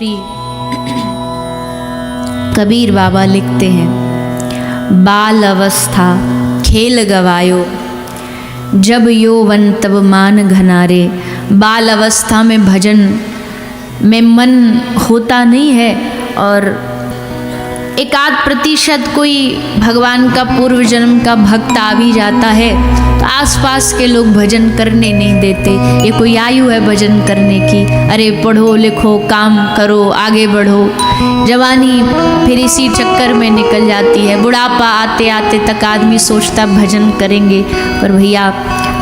श्री कबीर बाबा लिखते हैं, बाल अवस्था खेल गवायो, जब यौवन तब मान घनारे। बाल अवस्था में भजन में मन होता नहीं है और 1-8% कोई भगवान का पूर्व जन्म का भक्त आ भी जाता है तो आसपास के लोग भजन करने नहीं देते। ये कोई आयु है भजन करने की? अरे पढ़ो लिखो काम करो आगे बढ़ो। जवानी फिर इसी चक्कर में निकल जाती है। बुढ़ापा आते आते तक आदमी सोचता भजन करेंगे, पर भैया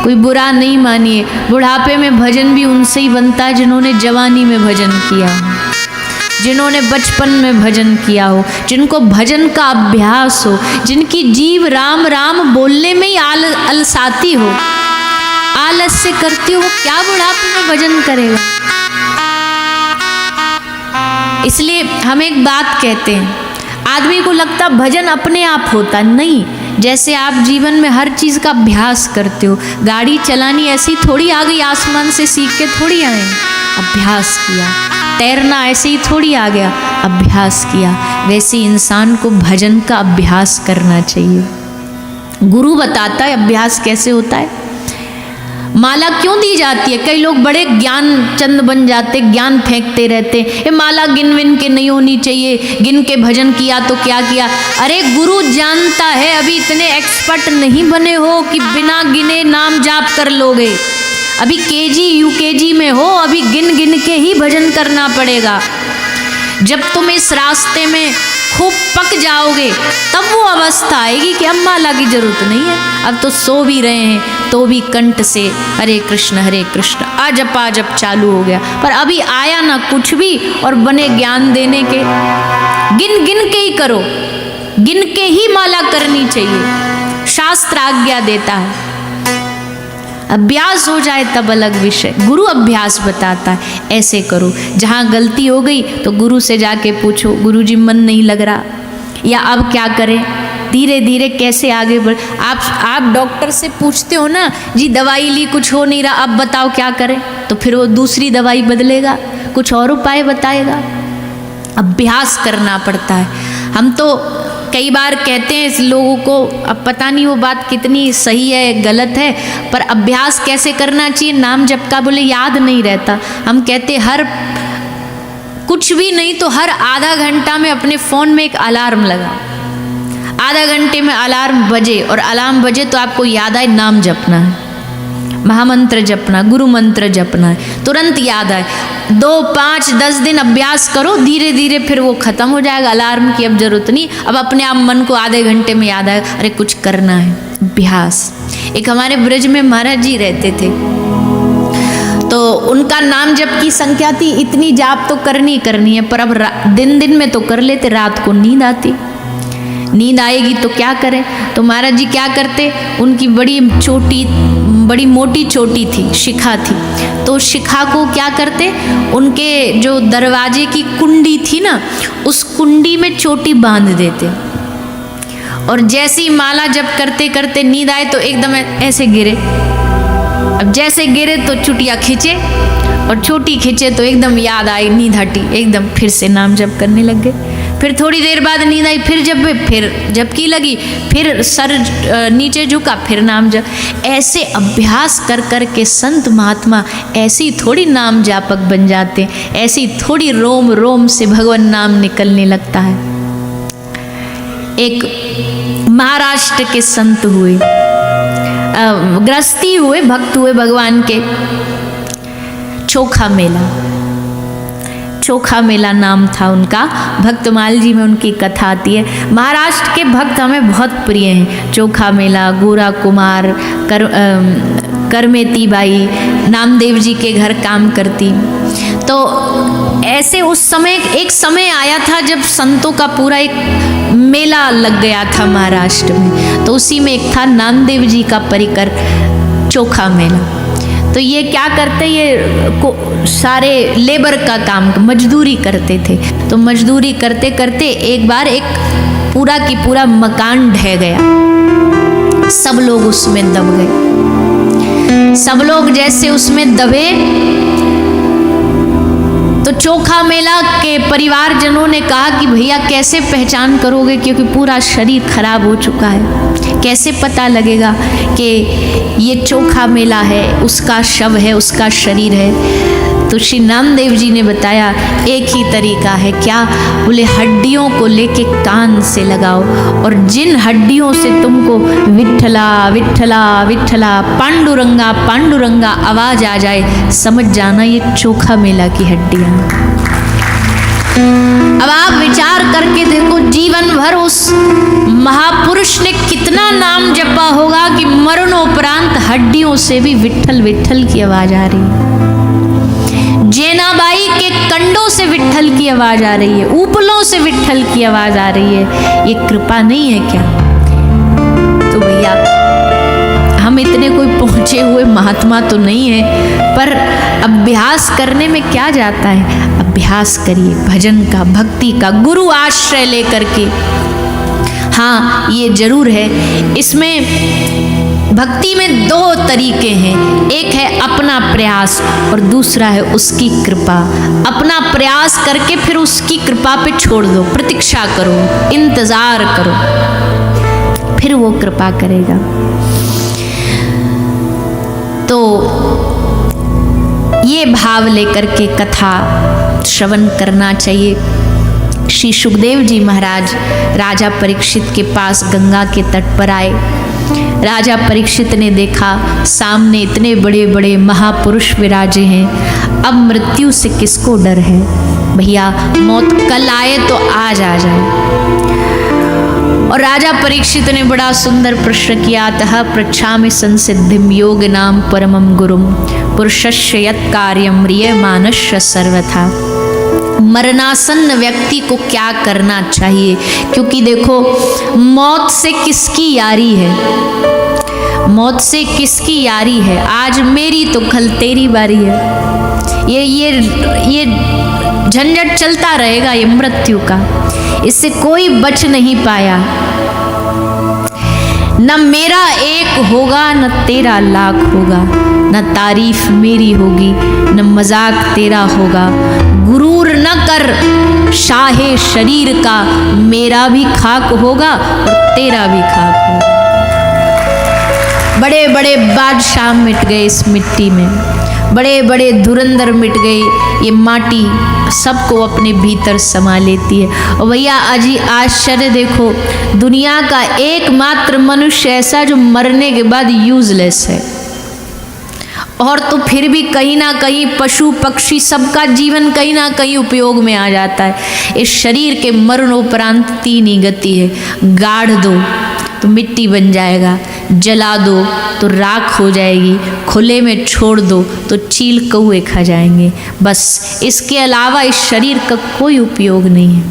कोई बुरा नहीं मानिए, बुढ़ापे में भजन भी उनसे ही बनता है जिन्होंने जवानी में भजन किया, जिन्होंने बचपन में भजन किया हो, जिनको भजन का अभ्यास हो, जिनकी जीव राम राम बोलने में ही अलसाती हो, आलस्य करती हो, वो क्या बुढ़ापे में भजन करेगा? इसलिए हम एक बात कहते हैं, आदमी को लगता भजन अपने आप होता नहीं। जैसे आप जीवन में हर चीज़ का अभ्यास करते हो, गाड़ी चलानी ऐसी थोड़ी आ गई आसमान से सीख के थोड़ी आए, अभ्यास किया। तैरना ऐसे ही थोड़ी आ गया, अभ्यास किया। वैसे इंसान को भजन का अभ्यास करना चाहिए। गुरु बताता है अभ्यास कैसे होता है। माला क्यों दी जाती है? कई लोग बड़े ज्ञान चंद बन जाते, ज्ञान फेंकते रहते, ये माला गिन विन के नहीं होनी चाहिए, गिन के भजन किया तो क्या किया। अरे गुरु जानता है, अभी इतने एक्सपर्ट नहीं बने हो कि बिना गिने नाम जाप कर लोगे। अभी केजी यूकेजी में हो, अभी गिन गिन के ही भजन करना पड़ेगा। जब तुम इस रास्ते में खूब पक जाओगे तब वो अवस्था आएगी कि अब माला की जरूरत नहीं है। अब तो सो भी रहे हैं तो भी कंठ से हरे कृष्ण अजप चालू हो गया, पर अभी आया ना कुछ भी और बने ज्ञान देने के। गिन गिन के ही करो, गिन के ही माला करनी चाहिए, शास्त्र आज्ञा देता है। अभ्यास हो जाए तब अलग विषय। गुरु अभ्यास बताता है, ऐसे करो। जहाँ गलती हो गई तो गुरु से जाके पूछो, गुरुजी मन नहीं लग रहा, या अब क्या करें, धीरे धीरे कैसे आगे बढ़। आप डॉक्टर से पूछते हो ना, जी दवाई ली कुछ हो नहीं रहा, अब बताओ क्या करें, तो फिर वो दूसरी दवाई बदलेगा, कुछ और उपाय बताएगा। अभ्यास करना पड़ता है। हम तो कई बार कहते हैं इस लोगों को, अब पता नहीं वो बात कितनी सही है गलत है, पर अभ्यास कैसे करना चाहिए, नाम जप का बोले याद नहीं रहता। हम कहते हर कुछ भी नहीं तो हर आधा घंटा में अपने फ़ोन में एक अलार्म लगा, आधा घंटे में अलार्म बजे और अलार्म बजे तो आपको याद आए नाम जपना है, महामंत्र जपना, गुरु मंत्र जपना है, तुरंत याद आए। 2, 5, 10 दिन अभ्यास करो, धीरे धीरे फिर वो खत्म हो जाएगा। अलार्म की अब जरूरत नहीं, अब अपने आप मन को आधे घंटे में याद आएगा, अरे कुछ करना है। अभ्यास। एक हमारे ब्रज में महाराज जी रहते थे, तो उनका नाम जप की संख्या थी, इतनी जाप तो करनी है, पर अब दिन दिन में तो कर लेते, रात को नींद आती, नींद आएगी तो क्या करें। तो महाराज जी क्या करते, उनकी बड़ी मोटी चोटी थी, शिखा थी, तो शिखा को क्या करते, उनके जो दरवाजे की कुंडी थी ना, उस कुंडी में चोटी बांध देते, और जैसी माला जप करते करते नींद आए तो एकदम ऐसे गिरे। अब जैसे गिरे तो चुटिया खींचे और छोटी खींचे तो एकदम याद आई, नींद हटी, एकदम फिर से नाम जप करने लग गए। फिर थोड़ी देर बाद नींद आई, फिर जबकि लगी, फिर सर नीचे झुका, फिर नाम जप। ऐसे अभ्यास कर कर के संत महात्मा ऐसी थोड़ी नाम जापक बन जाते हैं, ऐसी थोड़ी रोम रोम से भगवान नाम निकलने लगता है। एक महाराष्ट्र के संत हुए, गृहस्थी हुए, भक्त हुए भगवान के। चोखा मेला नाम था उनका, भक्तमाल जी में उनकी कथा आती है। महाराष्ट्र के भक्त हमें बहुत प्रिय हैं। चोखा मेला, गोरा कुमार, करमेती बाई, नामदेव जी के घर काम करती। तो ऐसे उस समय एक समय आया था जब संतों का पूरा एक मेला लग गया था महाराष्ट्र में, तो उसी में एक था नामदेव जी का परिकर चोखा मेला। तो ये क्या करते, ये सारे लेबर का काम, मजदूरी करते थे। तो मजदूरी करते करते एक बार एक पूरा की पूरा मकान ढह गया, सब लोग उसमें दब गए। सब लोग जैसे उसमें दबे तो तो चोखा मेला के परिवारजनों ने कहा कि भैया कैसे पहचान करोगे, क्योंकि पूरा शरीर खराब हो चुका है, कैसे पता लगेगा कि ये चोखा मेला है, उसका शव है, उसका शरीर है। तो श्री नामदेव जी ने बताया एक ही तरीका है। क्या? बोले हड्डियों को लेके कान से लगाओ, और जिन हड्डियों से तुमको विठ्ठला विठ्ठला विठ्ठला पांडुरंगा पांडुरंगा आवाज आ जाए, समझ जाना ये चोखा मेला की हड्डियां। अब आप विचार करके देखो, जीवन भर उस महापुरुष ने कितना नाम जपा होगा कि मरणोपरांत हड्डियों से भी विठ्ठल विठ्ठल की आवाज आ रही है। जेनाबाई के कंडों से विठ्ठल की आवाज आ रही है, ऊपलों से विठ्ठल की आवाज आ रही है। ये कृपा नहीं है क्या? तो भैया हम इतने कोई पहुंचे हुए महात्मा तो नहीं है, पर अभ्यास करने में क्या जाता है। अभ्यास करिए भजन का, भक्ति का, गुरु आश्रय लेकर के। हाँ, ये जरूर है, इसमें भक्ति में दो तरीके हैं, एक है अपना प्रयास और दूसरा है उसकी कृपा। अपना प्रयास करके फिर उसकी कृपा पे छोड़ दो, प्रतीक्षा करो, इंतजार करो, फिर वो कृपा करेगा। तो ये भाव लेकर के कथा श्रवण करना चाहिए। श्री सुखदेव जी महाराज राजा परीक्षित के पास गंगा के तट पर आए। राजा परीक्षित ने देखा सामने इतने बड़े बड़े महापुरुष विराजे हैं, अब मृत्यु से किसको डर है। भैया मौत कल आए तो आज आ जाए। और राजा परीक्षित ने बड़ा सुंदर प्रश्न किया, अतः पृच्छामि संसिद्धिम योग नाम परमम गुरुम पुरुषस्य यत् कार्यम म्रियमाणस्य सर्वथा। मरणासन्न व्यक्ति को क्या करना चाहिए, क्योंकि देखो मौत से किसकी यारी है, मौत से किसकी यारी है। आज मेरी तो कल तेरी बारी है। ये झंझट चलता रहेगा, ये मृत्यु का, इससे कोई बच नहीं पाया। न मेरा एक होगा न तेरा लाख होगा, न तारीफ मेरी होगी न मजाक तेरा होगा। गुरूर न कर शाहे शरीर का, मेरा भी खाक होगा और तेरा भी खाक होगा। बड़े बड़े बादशाह मिट गए इस मिट्टी में, बड़े बड़े धुरंधर मिट गए। ये माटी सबको अपने भीतर समा लेती है। और भैया अजी आश्चर्य देखो, दुनिया का एकमात्र मनुष्य ऐसा जो मरने के बाद यूजलेस है, और तो फिर भी कहीं ना कहीं पशु पक्षी सबका जीवन कहीं ना कहीं उपयोग में आ जाता है। इस शरीर के मरणोपरांत तीन ही गति है, गाड़ दो तो मिट्टी बन जाएगा, जला दो तो राख हो जाएगी, खुले में छोड़ दो तो चील कौए खा जाएंगे। बस इसके अलावा इस शरीर का कोई उपयोग नहीं है।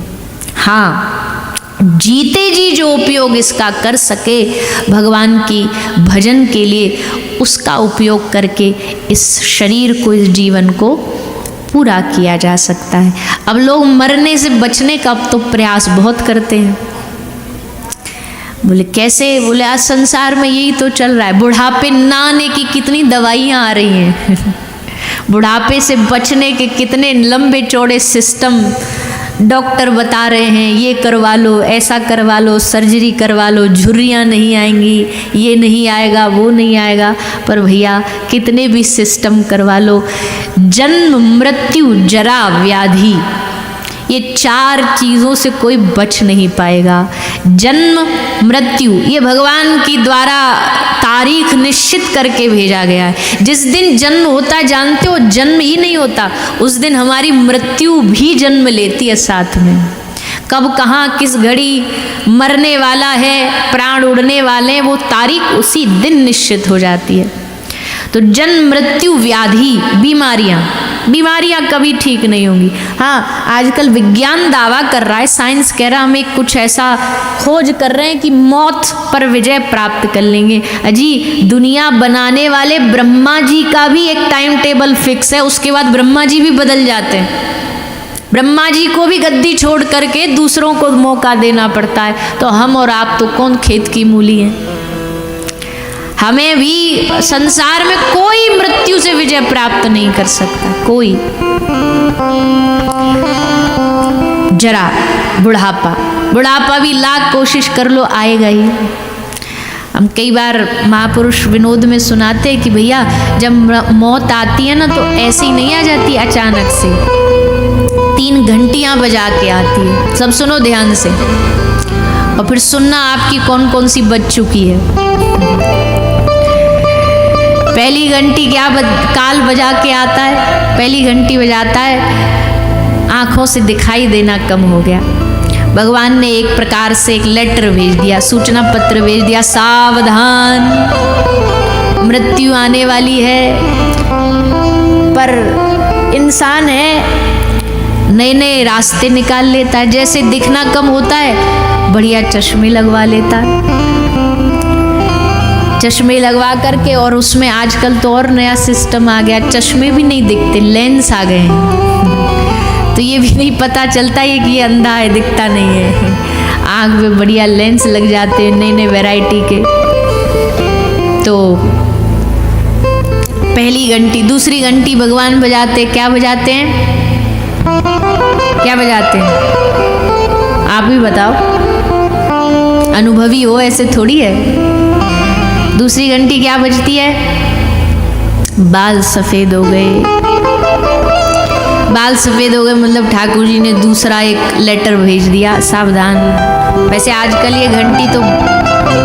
हाँ, जीते जी जो उपयोग इसका कर सके भगवान की भजन के लिए, उसका उपयोग करके इस शरीर को, इस जीवन को पूरा किया जा सकता है। अब लोग मरने से बचने का अब तो प्रयास बहुत करते हैं। बोले कैसे? बोले आज संसार में यही तो चल रहा है, बुढ़ापे ना आने की कितनी दवाइयाँ आ रही हैं बुढ़ापे से बचने के कितने लंबे चौड़े सिस्टम डॉक्टर बता रहे हैं, ये करवा लो, ऐसा करवा लो, सर्जरी करवा लो, झुर्रियाँ नहीं आएंगी, ये नहीं आएगा, वो नहीं आएगा। पर भैया कितने भी सिस्टम करवा लो, जन्म मृत्यु जरा व्याधि, ये चार चीज़ों से कोई बच नहीं पाएगा। जन्म मृत्यु ये भगवान की द्वारा तारीख निश्चित करके भेजा गया है। जिस दिन जन्म होता जानते हो, जन्म ही नहीं होता, उस दिन हमारी मृत्यु भी जन्म लेती है साथ में। कब कहाँ किस घड़ी मरने वाला है, प्राण उड़ने वाले हैं, वो तारीख उसी दिन निश्चित हो जाती है। तो जन्म मृत्यु व्याधि, बीमारियां कभी ठीक नहीं होंगी। हाँ, आजकल विज्ञान दावा कर रहा है, साइंस कह रहा है हमें कुछ ऐसा खोज कर रहे हैं कि मौत पर विजय प्राप्त कर लेंगे। अजी दुनिया बनाने वाले ब्रह्मा जी का भी एक टाइम टेबल फिक्स है, उसके बाद ब्रह्मा जी भी बदल जाते हैं। ब्रह्मा जी को भी गद्दी छोड़ करके दूसरों को मौका देना पड़ता है। तो हम और आप तो कौन खेत की मूली हैं। हमें भी संसार में कोई मृत्यु से विजय प्राप्त नहीं कर सकता, कोई। जरा बुढ़ापा भी लाख कोशिश कर लो आएगा ही। हम कई बार महापुरुष विनोद में सुनाते कि भैया जब मौत आती है ना तो ऐसे ही नहीं आ जाती अचानक से, 3 घंटियां बजा के आती है। सब सुनो ध्यान से और फिर सुनना आपकी कौन कौन सी बज चुकी है। पहली घंटी क्या काल बजा के आता है, पहली घंटी बजाता है आंखों से दिखाई देना कम हो गया। भगवान ने एक प्रकार से एक लेटर भेज दिया, सूचना पत्र भेज दिया, सावधान मृत्यु आने वाली है। पर इंसान है नए नए रास्ते निकाल लेता है, जैसे दिखना कम होता है बढ़िया चश्मे लगवा लेता है, चश्मे लगवा करके। और उसमें आजकल तो और नया सिस्टम आ गया, चश्मे भी नहीं दिखते, लेंस आ गए हैं। तो ये भी नहीं पता चलता है कि ये अंधा है, दिखता नहीं है। आँख में बढ़िया लेंस लग जाते हैं नए नए वैरायटी के। तो पहली घंटी, दूसरी घंटी भगवान बजाते, क्या बजाते हैं, क्या बजाते हैं आप भी बताओ, अनुभवी हो ऐसे थोड़ी है। दूसरी घंटी क्या बजती है, बाल सफेद हो गए। बाल सफेद हो गए मतलब ठाकुर जी ने दूसरा एक लेटर भेज दिया, सावधान। वैसे आजकल ये घंटी तो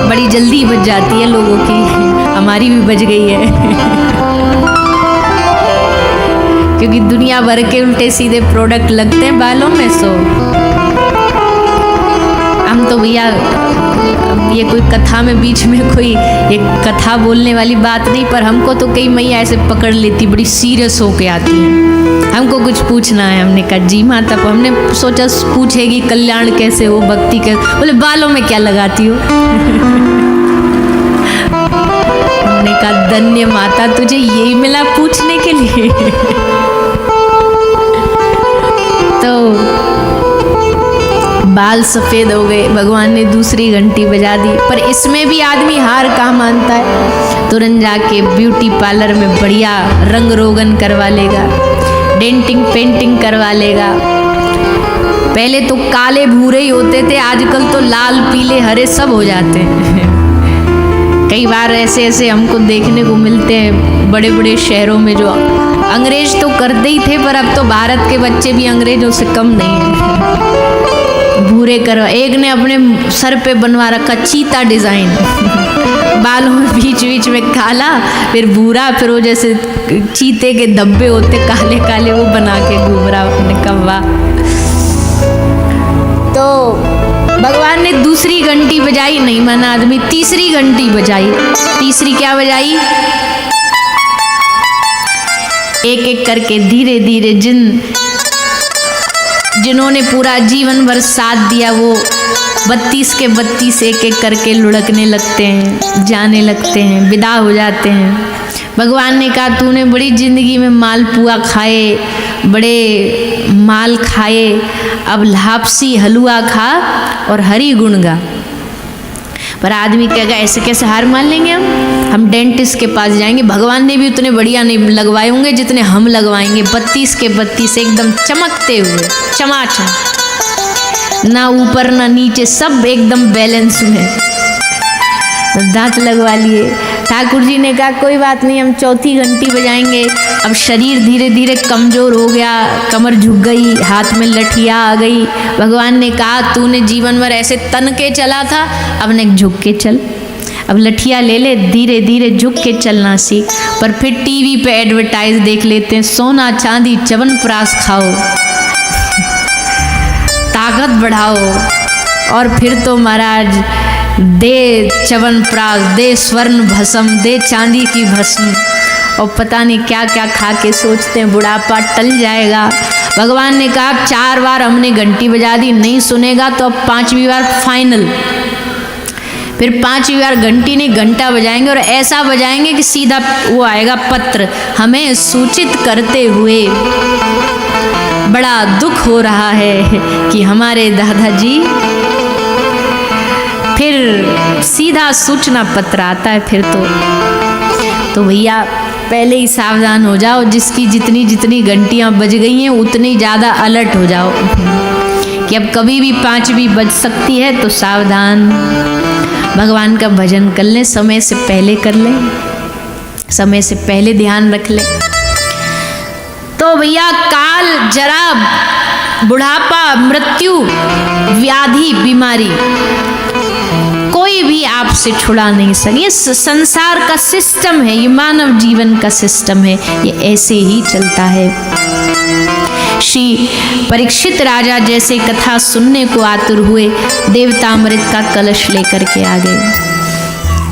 बड़ी जल्दी बज जाती है लोगों की, हमारी भी बज गई है क्योंकि दुनिया भर के उल्टे सीधे प्रोडक्ट लगते हैं बालों में। सो हम तो भैया ये कोई कथा में बीच में कोई एक कथा बोलने वाली बात नहीं, पर हमको तो कई मैया ऐसे पकड़ लेती, बड़ी सीरियस होके आती हैं, हमको कुछ पूछना है। हमने कहा जी माता को, हमने सोचा पूछेगी कल्याण कैसे हो, भक्ति कैसे, बोले बालों में क्या लगाती हो हमने कहा धन्य माता तुझे यही मिला पूछने के लिए तो बाल सफेद हो गए, भगवान ने दूसरी घंटी बजा दी। पर इसमें भी आदमी हार कहाँ मानता है, तुरंत जाके ब्यूटी पार्लर में बढ़िया रंग रोगन करवा लेगा, डेंटिंग पेंटिंग करवा लेगा। पहले तो काले भूरे ही होते थे, आजकल तो लाल पीले हरे सब हो जाते हैं कई बार ऐसे ऐसे हमको देखने को मिलते हैं बड़े बड़े शहरों में, जो अंग्रेज तो करते ही थे पर अब तो भारत के बच्चे भी अंग्रेजों से कम नहीं है। भूरे करवा, एक ने अपने सर पे बनवा रखा चीता डिजाइन बालों में बीच बीच में काला, फिर भूरा, फिर वो जैसे चीते के धब्बे होते काले काले, वो बना के घूम रहा अपने कव्वा। तो भगवान ने दूसरी घंटी बजाई, नहीं माना आदमी, तीसरी घंटी बजाई। तीसरी क्या बजाई, एक एक करके धीरे धीरे जिन्होंने पूरा जीवन भर साथ दिया वो 32 के 32 एक एक करके लुढ़कने लगते हैं, जाने लगते हैं, विदा हो जाते हैं। भगवान ने कहा तूने बड़ी जिंदगी में मालपुआ खाए, बड़े माल खाए, अब लापसी हलवा खा और हरि गुण गा। पर आदमी कहेगा ऐसे कैसे हार मान लेंगे हम डेंटिस्ट के पास जाएंगे, भगवान ने भी उतने बढ़िया नहीं लगवाए होंगे जितने हम लगवाएंगे, 32 के 32 एकदम चमकते हुए, चमाचम, ना ऊपर ना नीचे, सब एकदम बैलेंस में, दांत लगवा लिए। ठाकुर जी ने कहा कोई बात नहीं, हम चौथी घंटी बजाएंगे। अब शरीर धीरे धीरे कमजोर हो गया, कमर झुक गई, हाथ में लठिया आ गई। भगवान ने कहा तूने जीवन भर ऐसे तन के चला था, अब ने झुक के चल, अब लठिया ले ले, धीरे धीरे झुक के चलना सीख। पर फिर टीवी पे एडवर्टाइज देख लेते हैं, सोना चांदी च्यवनप्राश खाओ, ताकत बढ़ाओ, और फिर तो महाराज दे च्यवनप्राश, दे स्वर्ण भस्म, दे चांदी की भस्म, और पता नहीं क्या क्या खा के सोचते हैं बुढ़ापा टल जाएगा। भगवान ने कहा 4 बार हमने घंटी बजा दी, नहीं सुनेगा तो अब 5वीं बार फाइनल। फिर 5वीं बार घंटी नहीं घंटा बजाएंगे, और ऐसा बजाएंगे कि सीधा वो आएगा पत्र, हमें सूचित करते हुए बड़ा दुख हो रहा है कि हमारे दादाजी। फिर सीधा सूचना पत्र आता है। फिर तो भैया पहले ही सावधान हो जाओ, जिसकी जितनी जितनी घंटियाँ बज गई हैं उतनी ज़्यादा अलर्ट हो जाओ कि अब कभी भी 5 भी बज सकती है, तो सावधान। भगवान का भजन कर लें, समय से पहले कर लें, समय से पहले ध्यान रख लें। तो भैया काल, जरा, बुढ़ापा, मृत्यु, व्याधि, बीमारी कोई भी आपसे छुड़ा नहीं सके। ये संसार का सिस्टम है, ये मानव जीवन का सिस्टम है, ये ऐसे ही चलता है। श्री परीक्षित राजा जैसे कथा सुनने को आतुर हुए, देवतामृत का कलश लेकर के आ गए।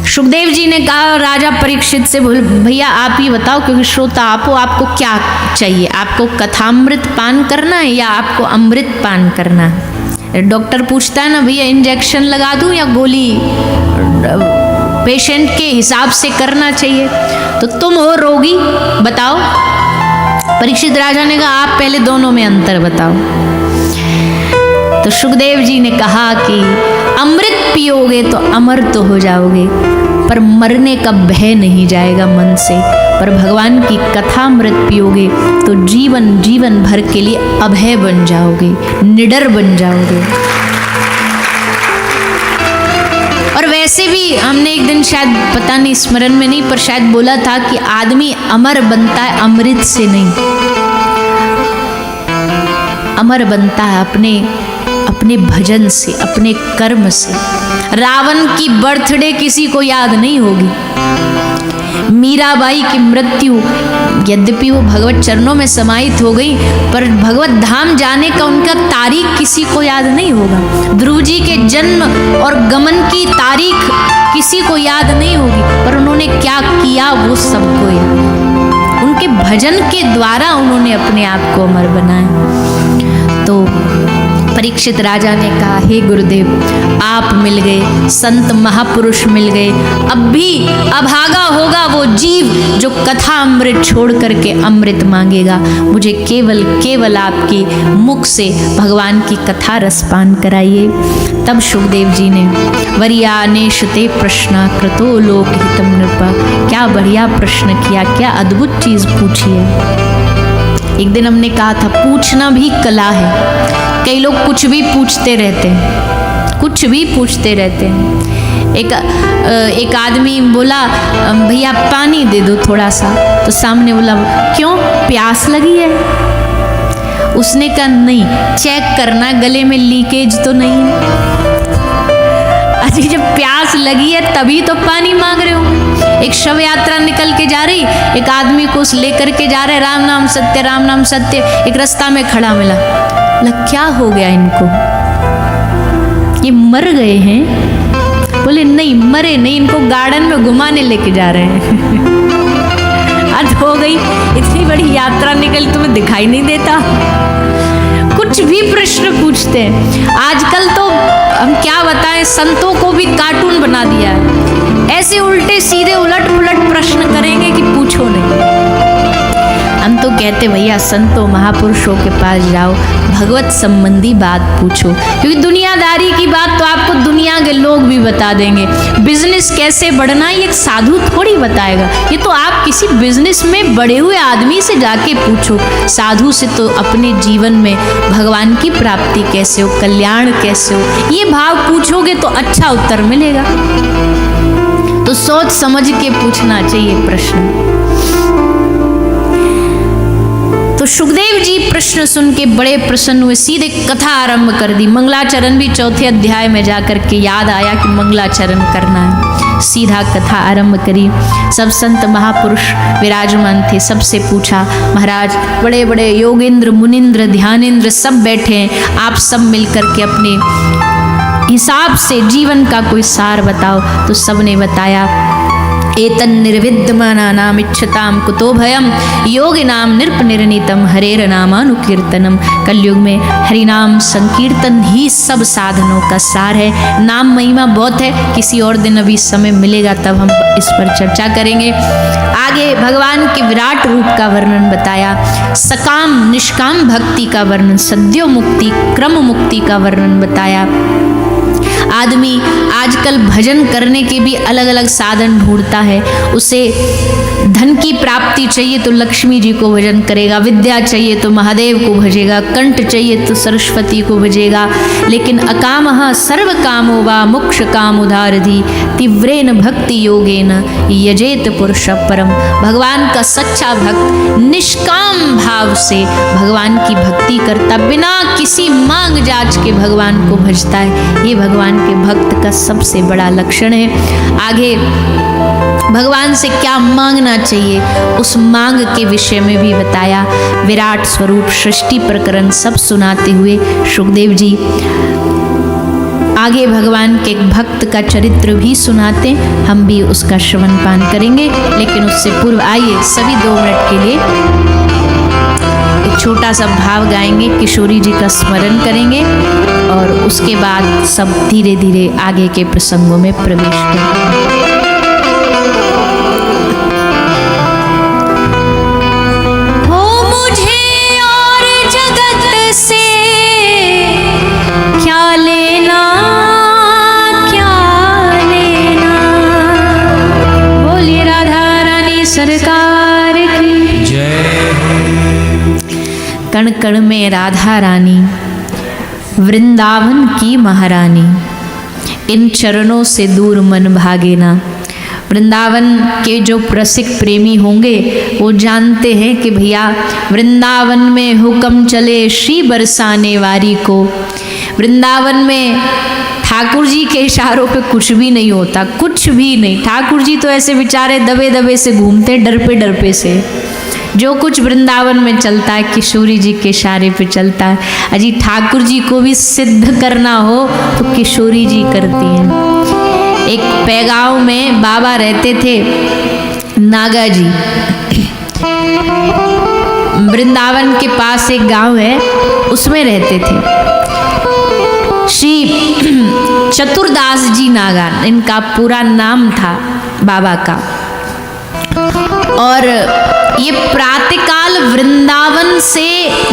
सुखदेव जी ने कहा राजा परीक्षित से, बोल भैया आप ही बताओ, क्योंकि श्रोता आपको क्या चाहिए, आपको कथामृत पान करना है या आपको अमृत पान करना है? डॉक्टर पूछता है ना, भैया इंजेक्शन लगा दूं या गोली पेशेंट के हिसाब से करना चाहिए, तो तुम हो रोगी, बताओ। परीक्षित राजा ने कहा आप पहले दोनों में अंतर बताओ। तो सुखदेव जी ने कहा कि अमृत पियोगे तो अमर तो हो जाओगे, पर मरने का भय नहीं जाएगा मन से। पर भगवान की कथा अमृत पियोगे तो जीवन जीवन भर के लिए अभय बन जाओगे, निडर बन जाओगे। और वैसे भी हमने एक दिन शायद, पता नहीं स्मरण में नहीं, पर शायद बोला था कि आदमी अमर बनता है अमृत से नहीं, अमर बनता है अपने भजन से, अपने कर्म से। रावण की बर्थडे किसी को याद नहीं होगी, मीराबाई की मृत्यु यद्यपि वो भगवत चरणों में समाहित हो गई, पर भगवत धाम जाने का उनका तारीख किसी को याद नहीं होगा। ध्रुव जी के जन्म और गमन की तारीख किसी को याद नहीं होगी, पर उन्होंने क्या किया वो सबको याद। उनके भजन के द्वारा उन्होंने अपने आप को अमर बनाया। तो परीक्षित राजा ने कहा, हे गुरुदेव आप मिल गए, संत महापुरुष मिल गए, अब भी अभागा होगा वो जीव जो कथा अमृत छोड़ करके अमृत मांगेगा। मुझे केवल केवल आपके मुख से भगवान की कथा रसपान कराइए। तब सुखदेव जी ने वरियानेशते प्रश्न कृतो लोकहितम नृपा, क्या बढ़िया प्रश्न किया, क्या अद्भुत चीज पूछी है। एक दिन हमने कहा था पूछना भी कला है। कई लोग कुछ भी पूछते रहते हैं, कुछ भी पूछते रहते हैं। एक आदमी बोला भैया पानी दे दो थोड़ा सा, तो सामने बोला क्यों, प्यास लगी है? उसने कहा नहीं, चेक करना गले में लीकेज तो नहीं है। अरे जब प्यास लगी है तभी तो पानी मांग रहे हो। एक शव यात्रा निकल के जा रही, एक आदमी को लेकर के जा रहे, राम नाम सत्य राम नाम सत्य, एक रास्ता में खड़ा मिला, क्या हो गया इनको, ये मर गए हैं? बोले नहीं मरे नहीं, इनको गार्डन में घुमाने लेके जा रहे हैं। आज हो गई, इतनी बड़ी यात्रा निकल, तुम्हें दिखाई नहीं देता? कुछ भी प्रश्न पूछते हैं। आजकल तो हम क्या बताएं, संतों को भी कार्टून बना दिया है, ऐसे उल्टे सीधे उलट पुलट प्रश्न करेंगे कि पूछो नहीं। हम तो कहते भैया संतों महापुरुषों के पास जाओ, भगवत संबंधी बात पूछो, क्योंकि दुनियादारी की बात तो आपको दुनिया के लोग भी बता देंगे। बिजनेस कैसे बढ़ना ये एक साधु थोड़ी बताएगा, ये तो आप किसी बिजनेस में बड़े हुए आदमी से जाके पूछो। साधु से तो अपने जीवन में भगवान की प्राप्ति कैसे हो, कल्याण कैसे हो, ये भाव पूछोगे तो अच्छा उत्तर मिलेगा। तो सोच समझ के पूछना चाहिए प्रश्न। तो सुखदेव जी प्रश्न सुन के बड़े प्रसन्न हुए, सीधे कथा आरंभ कर दी। मंगलाचरण भी 4थे अध्याय में जाकर के याद आया कि मंगलाचरण करना है, सीधा कथा आरंभ करी। सब संत महापुरुष विराजमान थे, सबसे पूछा महाराज बड़े बड़े योगेंद्र मुनिंद्र ध्यानेंद्र सब बैठे हैं, आप सब मिलकर के अपने हिसाब से जीवन का कोई सार बताओ। तो सबने बताया एतन निर्विद्यमानानाम इच्छताम कुतो भयम योगिनाम नृपनिर्णीतम हरेर नामानुकीर्तनम। कलयुग में हरिनाम संकीर्तन ही सब साधनों का सार है। नाम महिमा बहुत है, किसी और दिन अभी समय मिलेगा तब हम इस पर चर्चा करेंगे। आगे भगवान के विराट रूप का वर्णन बताया, सकाम निष्काम भक्ति का वर्णन, सद्यो मुक्ति क्रम मुक्ति का वर्णन बताया। आदमी आजकल भजन करने के भी अलग अलग साधन ढूंढता है, उसे धन की प्राप्ति चाहिए तो लक्ष्मी जी को भजन करेगा, विद्या चाहिए तो महादेव को भजेगा, कंठ चाहिए तो सरस्वती को भजेगा। लेकिन अकामः सर्व कामो वा मोक्ष काम उदारधि तीव्रेन भक्ति योगेन यजेत पुरुष परम। भगवान का सच्चा भक्त निष्काम भाव से भगवान की भक्ति करता, बिना किसी मांग जांच के भगवान को भजता है। ये भगवान के भक्त का सबसे बड़ा लक्षण है। आगे भगवान से क्या मांगना चाहिए उस मांग के विषय में भी बताया। विराट स्वरूप सृष्टि प्रकरण सब सुनाते हुए सुखदेव जी आगे भगवान के एक भक्त का चरित्र भी सुनाते, हम भी उसका श्रवण पान करेंगे। लेकिन उससे पूर्व आइए सभी 2 मिनट के लिए एक छोटा सा भाव गाएंगे, किशोरी जी का स्मरण करेंगे और उसके बाद सब धीरे धीरे आगे के प्रसंगों में प्रवेश करेंगे। सरकार की जय। कण कण में राधा रानी, वृंदावन की महारानी, इन चरणों से दूर मन भागे ना। वृंदावन के जो रसिक प्रेमी होंगे वो जानते हैं कि भैया वृंदावन में हुक्म चले श्री बरसाने वारी को। वृंदावन में ठाकुर जी के इशारों पे कुछ भी नहीं होता, कुछ भी नहीं। ठाकुर जी तो ऐसे बेचारे दबे दबे से घूमते, डरपे डरपे से। जो कुछ वृंदावन में चलता है किशोरी जी के इशारे पे चलता है। अजी ठाकुर जी को भी सिद्ध करना हो तो किशोरी जी करती हैं। एक पैगांव में बाबा रहते थे, नागा जी। वृंदावन के पास एक गांव है, उसमें रहते थे। श्री चतुरदास जी नागा इनका पूरा नाम था बाबा का। और ये प्रातःकाल वृंदावन से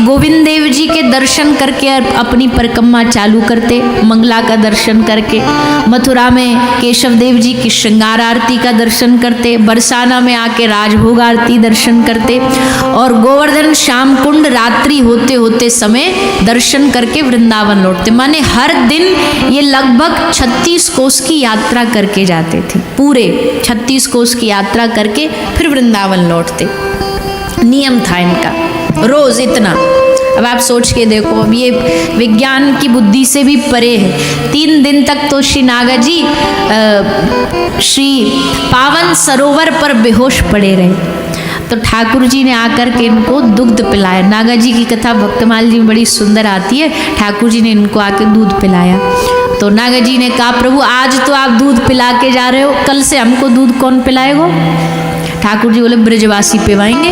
गोविंद देव जी के दर्शन करके अपनी परिक्रमा चालू करते, मंगला का दर्शन करके। मथुरा में केशव देव जी की श्रृंगार आरती का दर्शन करते, बरसाना में आके राजभोग आरती दर्शन करते और गोवर्धन श्याम कुंड रात्रि होते होते समय दर्शन करके वृंदावन लौटते। माने हर दिन ये लगभग 36 कोस की यात्रा करके जाते थे, पूरे 36 कोस की यात्रा करके फिर वृंदावन लौटते। नियम था इनका, रोज इतना। अब आप सोच के देखो, अब ये विज्ञान की बुद्धि से भी परे है। 3 दिन तक तो श्री नागा जी श्री पावन सरोवर पर बेहोश पड़े रहे। तो ठाकुर जी ने आकर के इनको दुग्ध पिलाया। नागा जी की कथा भक्तमाल जी में बड़ी सुंदर आती है। ठाकुर जी ने इनको आके दूध पिलाया। तो नागा जी ने कहा, प्रभु आज तो आप दूध पिला के जा रहे हो, कल से हमको दूध कौन पिलाएगा? ठाकुर जी बोले ब्रजवासी पिवाएंगे।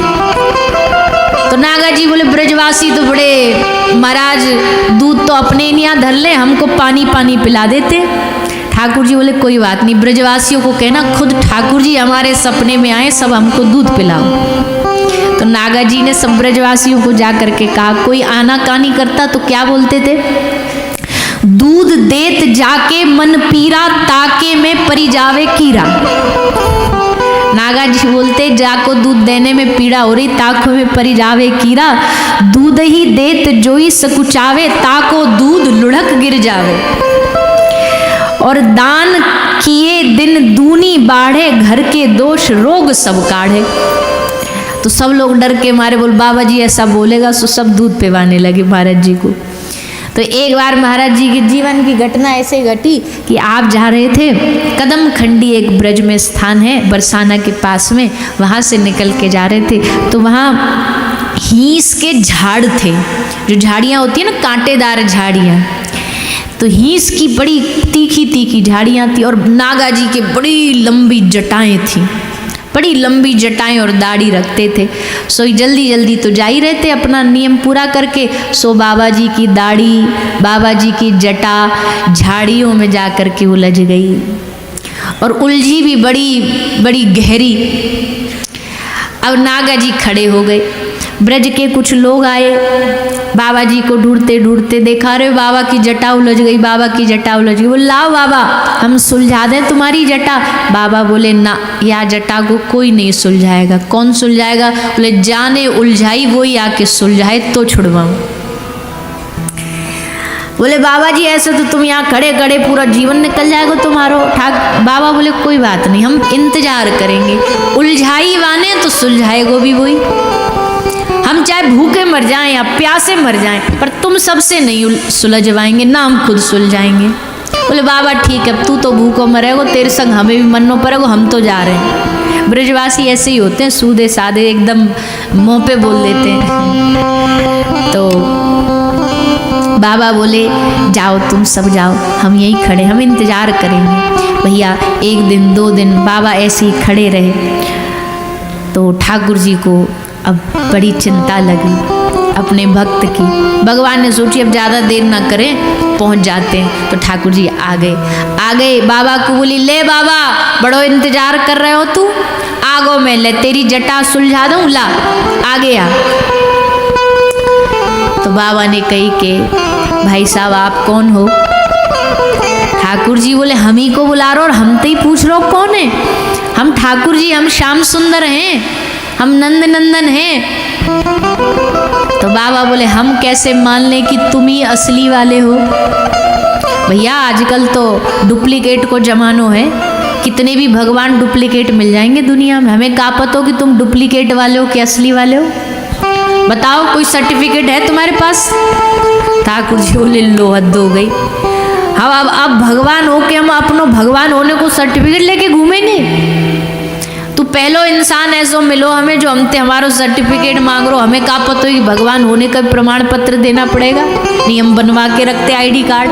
तो नागा जी बोले ब्रजवासी तो बड़े महाराज, दूध तो अपने नहीं यहाँ धर ले, हमको पानी पानी पिला देते। ठाकुर जी बोले कोई बात नहीं, ब्रजवासियों को कहना खुद ठाकुर जी हमारे सपने में आए, सब हमको दूध पिलाओ। तो नागा जी ने सब ब्रजवासियों को जा करके कहा। कोई आनाकानी करता तो क्या बोलते थे? दूध देत जाके मन पीरा, ताके में परी जावे कीरा। नागा जी बोलते जाको दूध देने में पीड़ा हो रही, ताकों में परी जावे कीरा। दूध ही देत जोई सकुचावे, ताको दूध लुढ़क गिर जावे। और दान किए दिन दूनी बाढ़े, घर के दोष रोग सब काढ़े। तो सब लोग डर के मारे बोल बाबा जी ऐसा बोलेगा, तो सब दूध पिवाने लगे महाराज जी को। तो एक बार महाराज जी के जीवन की घटना ऐसे घटी कि आप जा रहे थे, कदम खंडी एक ब्रज में स्थान है बरसाना के पास में, वहाँ से निकल के जा रहे थे। तो वहाँ हीस के झाड़ थे, जो झाड़ियाँ होती है ना, कांटेदार झाड़ियाँ। तो हीस की बड़ी तीखी तीखी झाड़ियाँ थी और नागा जी के बड़ी लंबी जटाएं थी, बड़ी लंबी जटाएं और दाढ़ी रखते थे। सो जल्दी जल्दी तो जा ही रहते अपना नियम पूरा करके। सो बाबा जी की दाढ़ी, बाबा जी की जटा झाड़ियों में जा कर के उलझ गई और उलझी भी बड़ी बड़ी गहरी। अब नागा जी खड़े हो गए। ब्रज के कुछ लोग आए, बाबा जी को ढूंढते ढूंढते देखा, रे बाबा की जटा उलझ गई, बाबा की जटा उलझ गई। बोले लाओ बाबा हम सुलझा दें तुम्हारी जटा। बाबा बोले ना, या जटा को कोई नहीं सुलझाएगा। कौन सुलझाएगा? बोले जाने उलझाई वही आके सुलझाए तो छुड़वाऊं। बोले बाबा जी ऐसे तो तुम यहाँ खड़े खड़े पूरा जीवन निकल जाएगा तुम्हारो। बाबा बोले कोई बात नहीं, हम इंतजार करेंगे, उलझाई वाने तो सुलझाएगो भी वही। हम चाहे भूखे मर जाएं या प्यासे मर जाएं, पर तुम सबसे नहीं सुलझवाएंगे ना, हम खुद सुलझाएंगे। बोले बाबा ठीक है, तू तो भूखो मरेगो, तेरे संग हमें भी मरना पड़ेगा, हम तो जा रहे हैं। ब्रजवासी ऐसे ही होते हैं, सूदे सादे एकदम मुंह पे बोल देते हैं। तो बाबा बोले जाओ तुम सब जाओ, हम यहीं खड़े, हम इंतजार करेंगे। भैया 1 दिन 2 दिन बाबा ऐसे ही खड़े रहे। तो ठाकुर जी को अब बड़ी चिंता लगी अपने भक्त की। भगवान ने सोची अब ज़्यादा देर ना करें, पहुंच जाते हैं। तो ठाकुर जी आ गए बाबा को बोली, ले बाबा बड़ो इंतजार कर रहे हो तू, आगो मैं ले तेरी जटा सुलझा दूं, ला आगे आ। तो बाबा ने कही कि भाई साहब आप कौन हो? ठाकुर जी बोले हम ही को बुला रहे हो और हम तो ही पूछ रहे हो कौन है? हम ठाकुर जी, हम श्याम सुंदर हैं, हम नंद नंदन हैं। तो बाबा बोले हम कैसे मान लें कि तुम ही असली वाले हो? भैया आजकल तो डुप्लीकेट को जमानो है, कितने भी भगवान डुप्लीकेट मिल जाएंगे दुनिया में। हमें क्या पता हो कि तुम डुप्लीकेट वाले हो कि असली वाले हो? बताओ कोई सर्टिफिकेट है तुम्हारे पास? ठाकुर जी बोले लो हद हो गई, हम अब भगवान हो के हम अपनो भगवान होने को सर्टिफिकेट लेके घूमेंगे? तू पहलो इंसान ऐसो मिलो हमें जो हमते हमारो सर्टिफिकेट मांग रो। हमें क्या पता हो कि भगवान होने का प्रमाण पत्र देना पड़ेगा? नहीं, हम बनवा के रखते आईडी कार्ड।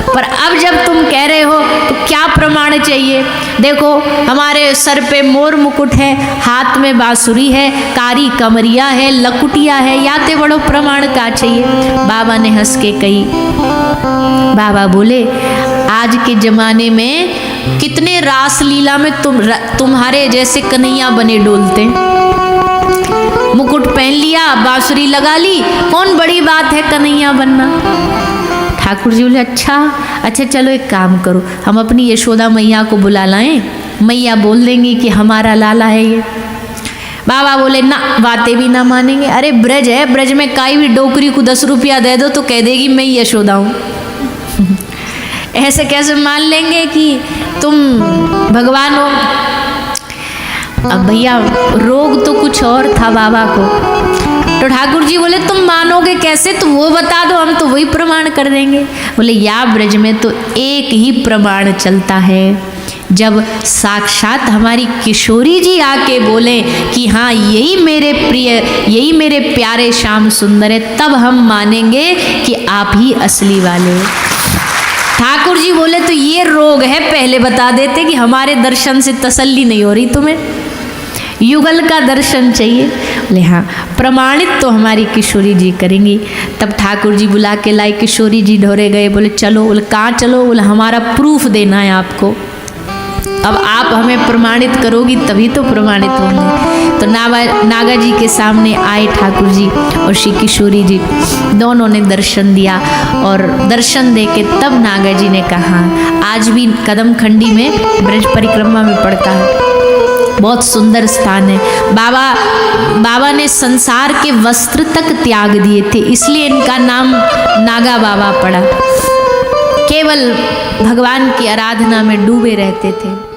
पर अब जब तुम कह रहे हो तो क्या प्रमाण चाहिए? देखो हमारे सर पे मोर मुकुट है, हाथ में बांसुरी है, कारी कमरिया है, लकुटिया है, याते बड़ो प्रमाण का चाहिए? बाबा ने हंस के कही, बाबा बोले आज के जमाने में कितने रास लीला में तुम्हारे जैसे कन्हैया बने डोलते। मुकुट पहन लिया, बांसुरी लगा ली, कौन बड़ी बात है कन्हैया बनना? ठाकुर जी बोले अच्छा चलो एक काम करो, हम अपनी यशोदा मैया को बुला लाएं, मैया बोल देंगी कि हमारा लाला है ये। बाबा बोले ना, बातें भी ना मानेंगे। अरे ब्रज है, ब्रज में काई भी डोकरी को 10 रुपया दे दो तो कह देगी मैं यशोदा हूँ। ऐसे कैसे मान लेंगे कि तुम भगवान हो? अब भैया रोग तो कुछ और था बाबा को। तो ठाकुर जी बोले तुम मानोगे कैसे? तुम वो बता दो, हम तो वही प्रमाण कर देंगे। बोले या ब्रज में तो एक ही प्रमाण चलता है, जब साक्षात हमारी किशोरी जी आके बोले कि हाँ यही मेरे प्रिय, यही मेरे प्यारे श्याम सुंदर है, तब हम मानेंगे कि आप ही असली वाले हो। ठाकुर जी बोले तो ये रोग है, पहले बता देते कि हमारे दर्शन से तसल्ली नहीं हो रही तुम्हें, युगल का दर्शन चाहिए। बोले हाँ प्रमाणित तो हमारी किशोरी जी करेंगी। तब ठाकुर जी बुला के लाए, किशोरी जी ढोरे गए। बोले चलो। बोले कहाँ चलो? बोले हमारा प्रूफ देना है आपको, अब आप हमें प्रमाणित करोगी तभी तो प्रमाणित होंगे। तो नागा जी के सामने आए ठाकुर जी और श्री किशोरी जी, दोनों ने दर्शन दिया। और दर्शन दे के तब नागा जी ने कहा, आज भी कदम खंडी में ब्रज परिक्रमा में पड़ता है, बहुत सुंदर स्थान है। बाबा ने संसार के वस्त्र तक त्याग दिए थे, इसलिए इनका नाम नागा बाबा पड़ा। केवल भगवान की आराधना में डूबे रहते थे।